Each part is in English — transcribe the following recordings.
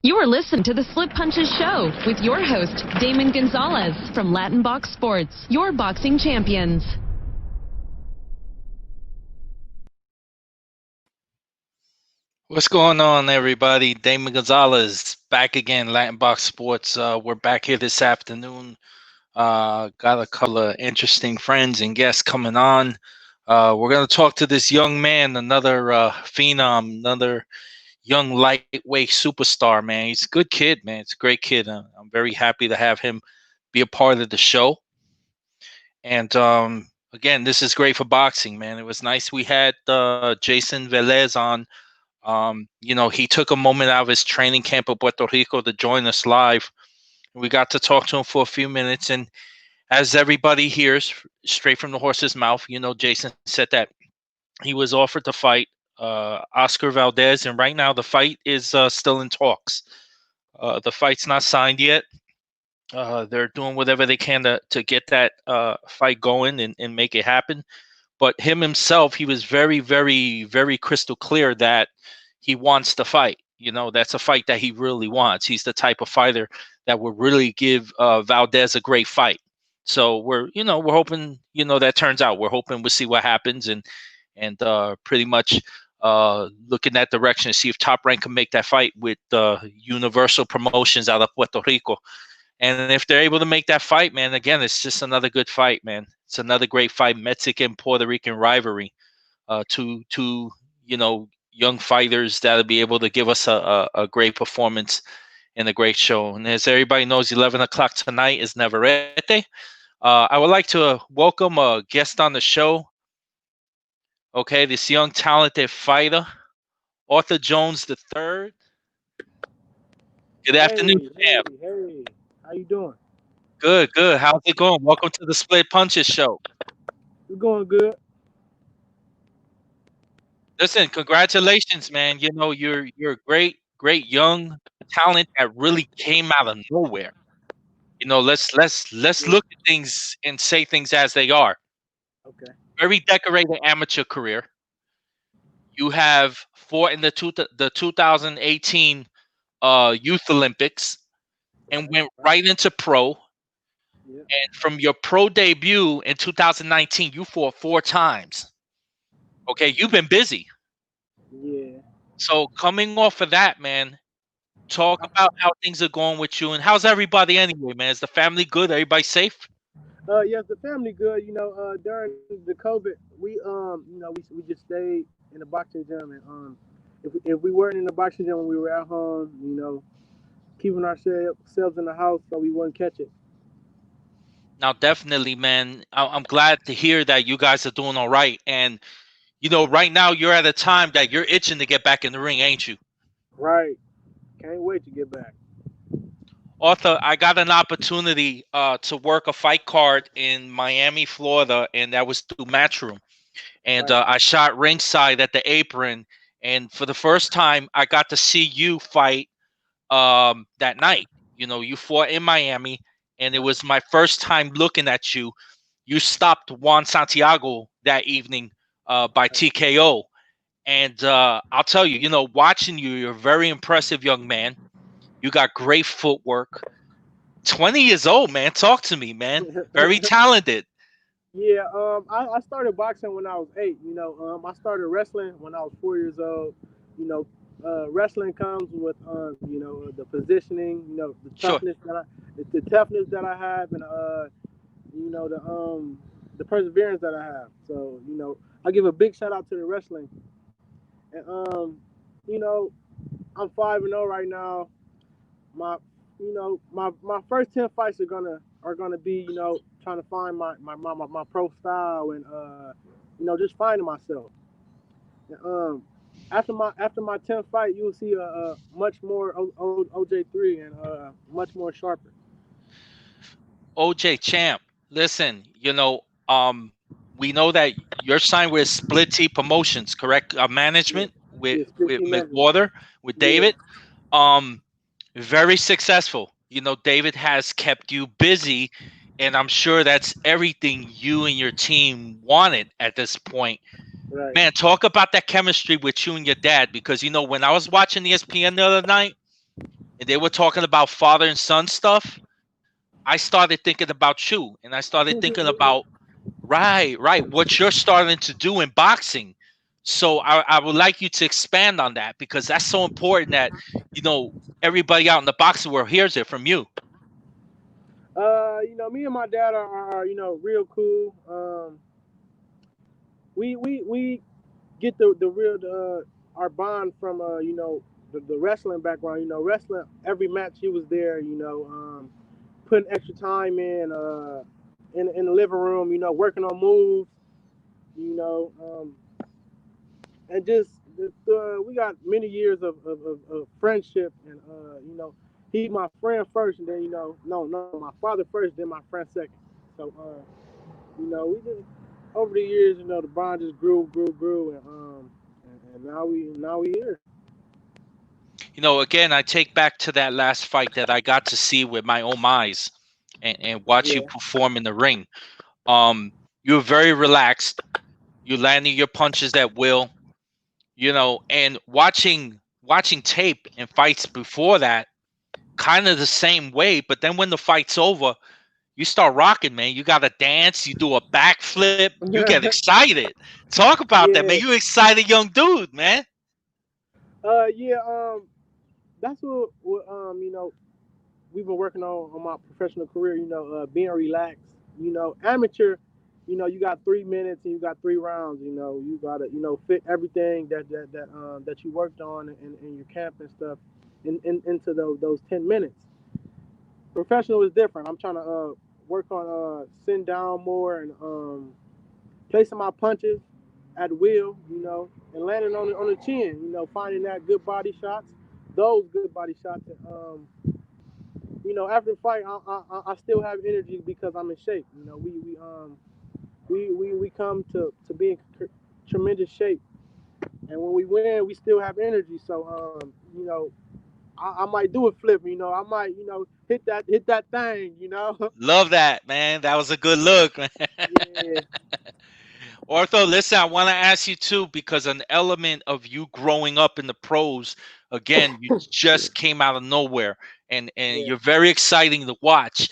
You are listening to the Split Punches Show with your host, Damon Gonzalez from Latinbox Sports, your boxing champions. What's going on, everybody? Damon Gonzalez back again, Latinbox Sports. We're back here this afternoon. Got a couple of interesting friends and guests coming on. We're going to talk to this young man, another phenom, another young lightweight superstar, man. He's a good kid, man. It's a great kid. I'm very happy to have him be a part of the show. And again, this is great for boxing, man. It was nice we had Jason Velez on. He took a moment out of his training camp of Puerto Rico to join us live. We got to talk to him for a few minutes. And as everybody hears straight from the horse's mouth, Jason said that he was offered to fight Oscar Valdez. And right now the fight is still in talks. The fight's not signed yet. They're doing whatever they can to get that fight going and make it happen. But him himself, he was very, very, very crystal clear that he wants to fight. That's a fight that he really wants. He's the type of fighter that will really give Valdez a great fight. So we're hoping, that turns out. We're hoping we'll see what happens and pretty much looking that direction to see if Top Rank can make that fight with Universal Promotions out of Puerto Rico. And if they're able to make that fight, man, again, it's just another good fight, man. It's another great fight, Mexican-Puerto Rican rivalry. Two young fighters that'll be able to give us a great performance and a great show. And as everybody knows, 11 o'clock tonight is Navarrete. I would like to welcome a guest on the show. Okay, this young, talented fighter, Otha Jones III. Good afternoon, Hey, hey, how you doing? Good. How's it going? Welcome to the Split Punches Show. You going good? Listen, congratulations, man. You're a great young talent that really came out of nowhere. Let's Yeah. look at things and say things as they are. Okay. Very decorated amateur career. You have fought in the 2018 Youth Olympics and Right. went Right. right into pro. Yeah. And from your pro debut in 2019, you fought 4 times. Okay, you've been busy. Yeah. So coming off of that, man, talk I, about how things are going with you and how's everybody anyway, man? Is the family good? Everybody safe? yes, the family good. During the COVID, we just stayed in the boxing gym, and if we weren't in the boxing gym when we were at home, keeping ourselves in the house so we wouldn't catch it. Now, definitely, man. I'm glad to hear that you guys are doing all right. And right now you're at a time that you're itching to get back in the ring, ain't you? Right. Can't wait to get back. Arthur, I got an opportunity to work a fight card in Miami, Florida, and that was through Matchroom. And Right. I shot ringside at the apron. And for the first time, I got to see you fight that night. You fought in Miami, and it was my first time looking at you. You stopped Juan Santiago that evening by Right. TKO. And I'll tell you, watching you, you're a very impressive young man. You got great footwork. 20 years old, man. Talk to me, man. Very talented. Yeah, I started boxing when I was 8. I started wrestling when I was 4 years old. You know, Wrestling comes with the positioning, Sure. the toughness that I have, and the perseverance that I have. So I give a big shout out to the wrestling, and you know, I'm 5-0 right now. My my first 10 fights are gonna be trying to find my pro style, and just finding myself. And, after my 10th fight, you'll see a much more OJ3, and much more sharper. OJ Champ. Listen, we know that you're signed with Split T Promotions, correct? Yeah, Management with yeah, split with team management. McWater, with Yeah, David. Um, Very successful. David has kept you busy, and I'm sure that's everything you and your team wanted at this point. right. Man, talk about that chemistry with you and your dad, because when I was watching ESPN the other night, and they were talking about father and son stuff, I started thinking about you, and I started thinking about right, what you're starting to do in boxing. So I would like you to expand on that because that's so important that you know everybody out in the boxing world hears it from you. Me and my dad are real cool. We get the real our bond from the wrestling background. Wrestling every match he was there. Putting extra time in the living room. Working on moves. You know, and just we got many years of friendship, and he my friend first, and then no, my father first, then my friend second. So we just over the years, the bond just grew, and now we here. Again, I take back to that last fight that I got to see with my own eyes and watch you Yeah. perform in the ring. You're very relaxed. You landing your punches at will. And watching tape and fights before that, kind of the same way. But then when the fight's over, you start rocking, man. You got to dance. You do a backflip. You get excited. Talk about that, man. Yeah. You excited young dude, man. Yeah. That's what we've been working on my professional career. Being relaxed. Amateur. You got 3 minutes and you got 3 rounds. You gotta fit everything that you worked on in your camp and stuff into those 10 minutes. Professional is different. I'm trying to work on sitting down more and placing my punches at will, and landing on the chin. Finding that good body shots, those good body shots. And, after the fight, I still have energy because I'm in shape. We come to be in tremendous shape, and when we win, we still have energy. So I might do a flip. I might hit that thing. Love that, man. That was a good look, man. Yeah. Ortho, listen, I want to ask you too, because an element of you growing up in the pros, again, you just came out of nowhere and Yeah. you're very exciting to watch.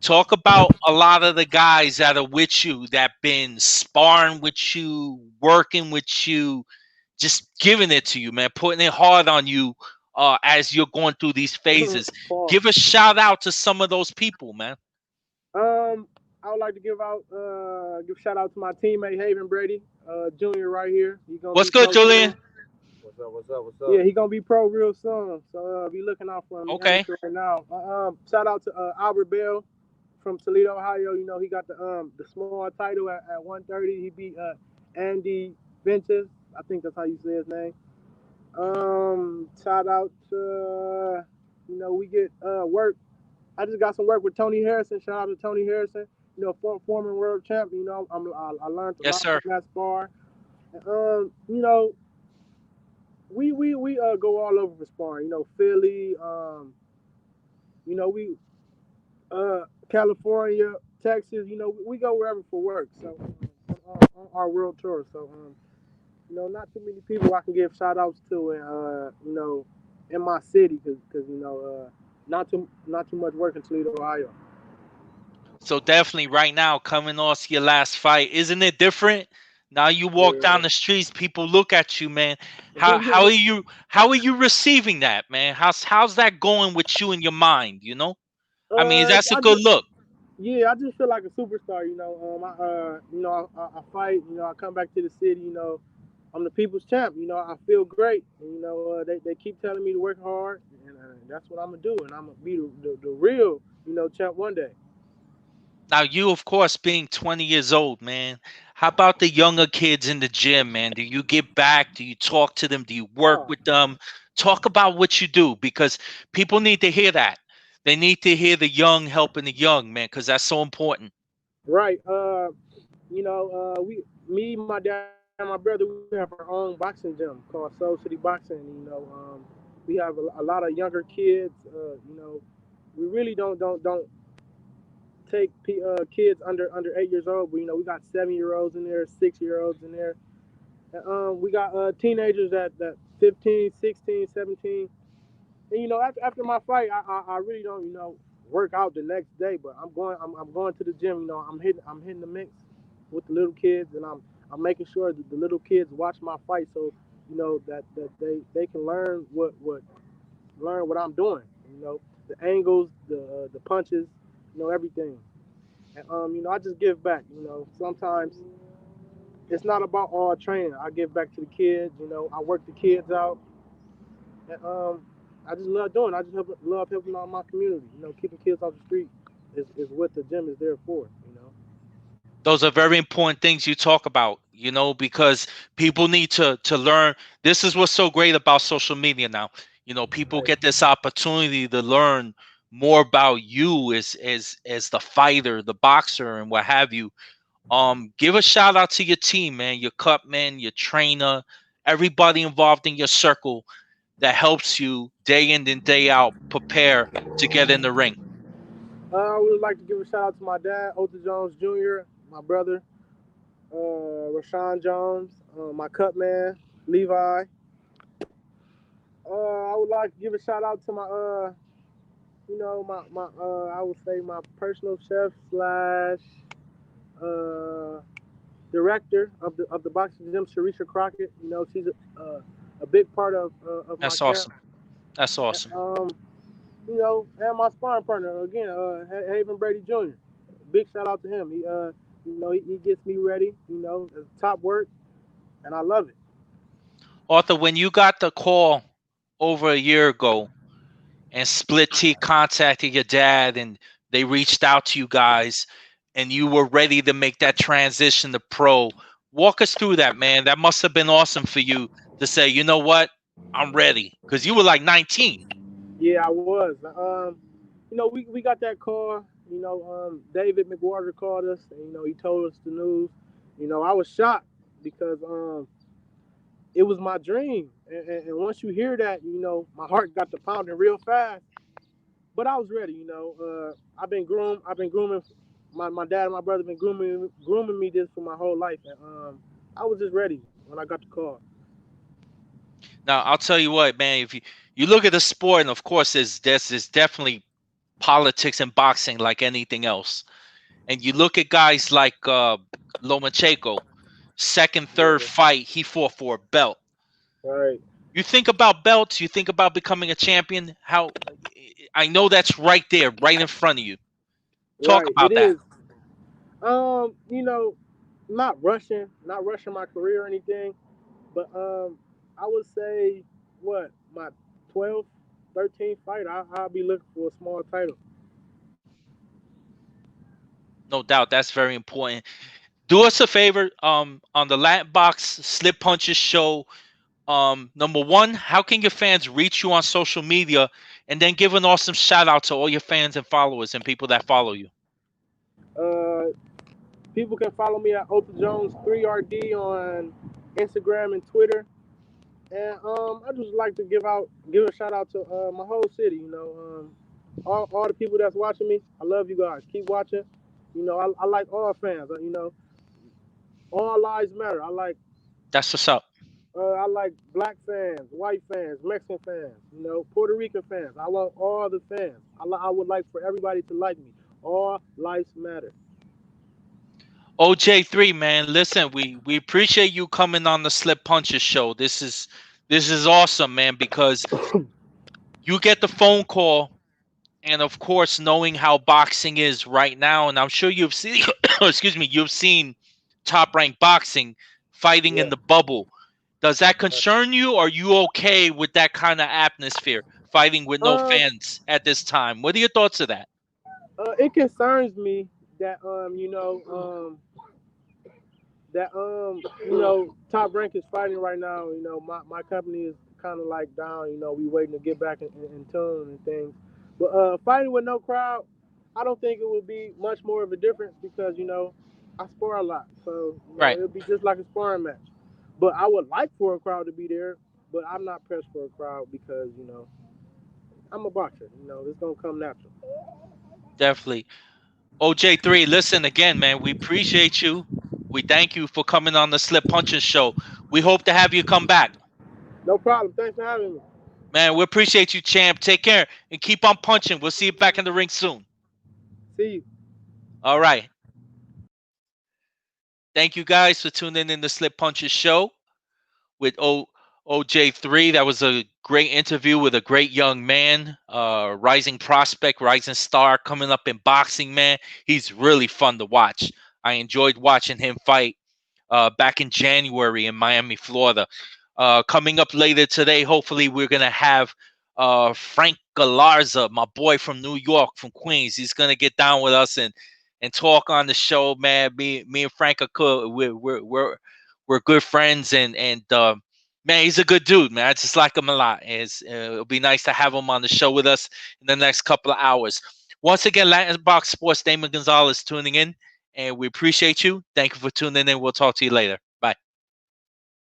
Talk about a lot of the guys that are with you that been sparring with you, working with you, just giving it to you, man, putting it hard on you as you're going through these phases. Paul. Give a shout out to some of those people, man. I would like to give shout out to my teammate Haven Brady, Junior right here. He's gonna What's be good, pro Julian? soon. What's up? What's up? What's up? Yeah, he gonna be pro real soon. So be looking out for him. He Okay. amateur right now. Shout out to Albert Bell from Toledo, Ohio. He got the small title at 130. He beat Andy Ventus. I think that's how you say his name. Shout out to we get work. I just got some work with Tony Harrison. Shout out to Tony Harrison. Former world champ. I learned a Yes, lot sir. from that spar. And, we go all over for sparring. Philly. We California, Texas. We go wherever for work. So on our world tour. So not too many people I can give shout outs to, and in my city, because not too much work in Toledo, Ohio. So definitely right now, coming off your last fight, isn't it different? Now you walk down the streets, people look at you, man. How Yeah. are you receiving that, man? How's that going with you in your mind, I mean, that's a I good just look. Yeah, I just feel like a superstar. I fight. I come back to the city. I'm the people's champ. I feel great. And, they keep telling me to work hard, and that's what I'm gonna do. And I'm gonna be the real, champ one day. Now you, of course, being 20 years old, man. How about the younger kids in the gym, man? Do you give back? Do you talk to them? Do you work Oh, with them? Talk about what you do because people need to hear that. They need to hear the young helping the young, man, because that's so important. right. Me, my dad, and my brother, we have our own boxing gym called Soul City Boxing. We have a lot of younger kids. We really don't take kids under 8 years old, but we got 7-year-olds in there, 6-year-olds in there. We got teenagers that 15, 16, 17. And after my fight, I really don't work out the next day, but I'm going to the gym. I'm hitting the mix with the little kids, and I'm making sure that the little kids watch my fight, so that they can learn what I'm doing. The angles, the punches, everything. And I just give back. Sometimes it's not about all training. I give back to the kids. I work the kids out, and I just love doing it. I just love helping out my community. Keeping kids off the street is what the gym is there for. Those are very important things you talk about, because people need to learn. This is what's so great about social media now. People Right. get this opportunity to learn more about you as the fighter, the boxer, and what have you. Give a shout out to your team, man, your cutman, your trainer, everybody involved in your circle that helps you day in and day out prepare to get in the ring. I would like to give a shout out to my dad, Otha Jones III, my brother, Rashawn Jones, my cut man, Levi. I would like to give a shout out to my my I would say my personal chef slash uh director of the boxing gym, Sharisha Crockett. She's a big part of my That's camp. awesome. That's awesome. And my sparring partner again, Haven Brady Jr. Big shout out to him. He gets me ready. It's top work, and I love it. Arthur, when you got the call over a year ago and Split T contacted your dad and they reached out to you guys and you were ready to make that transition to pro, walk us through that, man. That must have been awesome for you to say, you know what, I'm ready. Because you were like 19. Yeah, I was. We got that call. David McWater called us, and he told us the news. I was shocked because it was my dream, and once you hear that, my heart got to pounding real fast. But I was ready. I've been groomed. I've been grooming. My dad and my brother been grooming me this for my whole life, and I was just ready when I got the call. Now, I'll tell you what, man, if you look at the sport, and of course there's definitely politics in boxing like anything else. And you look at guys like Lomachenko, second, third Yeah. fight, he fought for a belt. Right. You think about belts, you think about becoming a champion. How I know that's right there, right in front of you. Talk Right. It about that. is. Not rushing my career or anything, but I would say what my 12th, 13th fight, I'll be looking for a small title. No doubt, that's very important. Do us a favor, on the Latinbox Slip Punches show. Number one, how can your fans reach you on social media, and then give an awesome shout out to all your fans and followers and people that follow you. Uh, People can follow me at Otha Jones 3RD on Instagram and Twitter. And I just like to give a shout out to my whole city. All the people that's watching me. I love you guys. Keep watching. I like all fans. All lives matter. That's what's up. I like black fans, white fans, Mexican fans. Puerto Rican fans. I love all the fans. I would like for everybody to like me. All lives matter. OJ3, man, listen, we appreciate you coming on the Slip Punches show. This is awesome, man, because you get the phone call, and of course, knowing how boxing is right now, and I'm sure you've seen, excuse me, you've seen Top Rank Boxing fighting in Yeah. the bubble. Does that concern you? Or are you okay with that kind of atmosphere, fighting with no Um, fans at this time? What are your thoughts of that? it concerns me that Top Rank is fighting right now. My company is kind of like down. We waiting to get back in tune and things. But fighting with no crowd, I don't think it would be much more of a difference because I spar a lot, so Right. it'll be just like a sparring match. But I would like for a crowd to be there, but I'm not pressed for a crowd because I'm a boxer. It's gonna come natural. Definitely. OJ3, listen again, man. We appreciate you. We thank you for coming on the Slip Punches show. We hope to have you come back. No problem. Thanks for having me. Man, we appreciate you, champ. Take care and keep on punching. We'll see you back in the ring soon. See you. All right. Thank you guys for tuning in the Slip Punches show with OJ3. That was a great interview with a great young man, rising prospect, rising star coming up in boxing, man. He's really fun to watch. I enjoyed watching him fight back in January in Miami, Florida. Coming up later today, hopefully we're going to have Frank Galarza, my boy from New York, from Queens. He's going to get down with us and talk on the show, man. Me and Frank are cool. We're good friends, and man, he's a good dude, man. I just like him a lot. It'll be nice to have him on the show with us in the next couple of hours. Once again, Latinbox Sports, Damon Gonzalez tuning in, and we appreciate you. Thank you for tuning in. We'll talk to you later.